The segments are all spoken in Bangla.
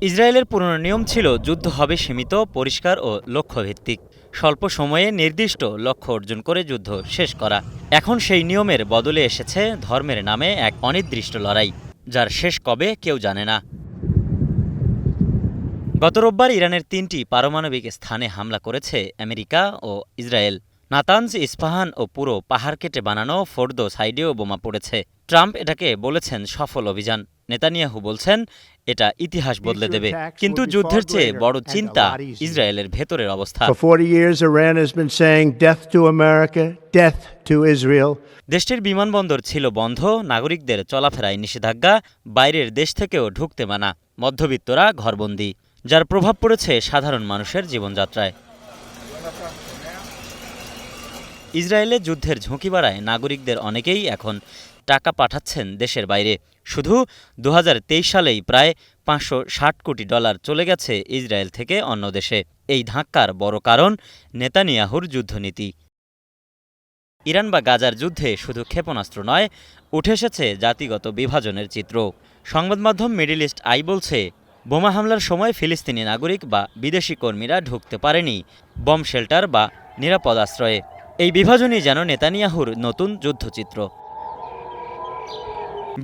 ইসরায়েলের পুরনো নিয়ম ছিল যুদ্ধ হবে সীমিত, পরিষ্কার ও লক্ষ্যভিত্তিক। স্বল্প সময়ে নির্দিষ্ট লক্ষ্য অর্জন করে যুদ্ধ শেষ করা। এখন সেই নিয়মের বদলে এসেছে ধর্মের নামে এক অনির্দিষ্ট লড়াই, যার শেষ কবে কেউ জানে না। গত রোববার ইরানের ৩টি পারমাণবিক স্থানে হামলা করেছে আমেরিকা ও ইসরায়েল। নাতানজ, ইস্পাহান ও পুরো পাহাড় কেটে বানানো ফোর্দো সাইডেও বোমা পড়েছে। ট্রাম্প এটাকে বলেছেন সফল অভিযান। নেতানিয়াহু বলছেন এটা ইতিহাস বদলে দেবে। কিন্তু যুদ্ধের চেয়ে বড় চিন্তা ইসরায়েলের ভেতরের অবস্থা। দেশটির বিমানবন্দর ছিল বন্ধ, নাগরিকদের চলাফেরায় নিষেধাজ্ঞা, বাইরের দেশ থেকেও ঢুকতে মানা, মধ্যবিত্তরা ঘরবন্দি, যার প্রভাব পড়েছে সাধারণ মানুষের জীবনযাত্রায়। ইসরায়েলে যুদ্ধের ঝুঁকি বাড়ায় নাগরিকদের অনেকেই এখন টাকা পাঠাচ্ছেন দেশের বাইরে। শুধু ২০২৩ সালেই প্রায় $৫৬০ কোটি চলে গেছে ইসরায়েল থেকে অন্য দেশে। এই ধাক্কার বড় কারণ নেতানিয়াহুর যুদ্ধনীতি। ইরান বা গাজার যুদ্ধে শুধু ক্ষেপণাস্ত্র নয়, উঠে এসেছে জাতিগত বিভাজনের চিত্র। সংবাদমাধ্যম মিডল ইস্ট আই বলছে, বোমা হামলার সময় ফিলিস্তিনি নাগরিক বা বিদেশি কর্মীরা ঢুকতে পারেনি বম শেল্টার বা নিরাপদ আশ্রয়ে। এই বিভাজনই যেন নেতানিয়াহুর নতুন যুদ্ধচিত্র।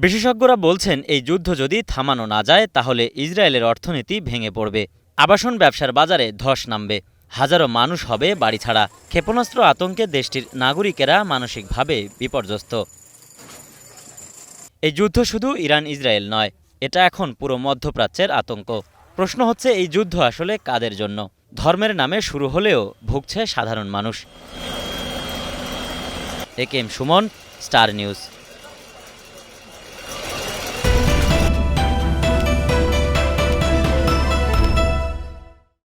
বিশেষজ্ঞরা বলছেন, এই যুদ্ধ যদি থামানো না যায় তাহলে ইসরায়েলের অর্থনীতি ভেঙে পড়বে, আবাসন ব্যবসার বাজারে ধস নামবে, হাজারো মানুষ হবে বাড়িছাড়া। ক্ষেপণাস্ত্র আতঙ্কে দেশটির নাগরিকেরা মানসিকভাবে বিপর্যস্ত। এই যুদ্ধ শুধু ইরান ইসরায়েল নয়, এটা এখন পুরো মধ্যপ্রাচ্যের আতঙ্ক। প্রশ্ন হচ্ছে, এই যুদ্ধ আসলে কাদের জন্য? ধর্মের নামে শুরু হলেও ভুগছে সাধারণ মানুষ। A K M Suman, star news.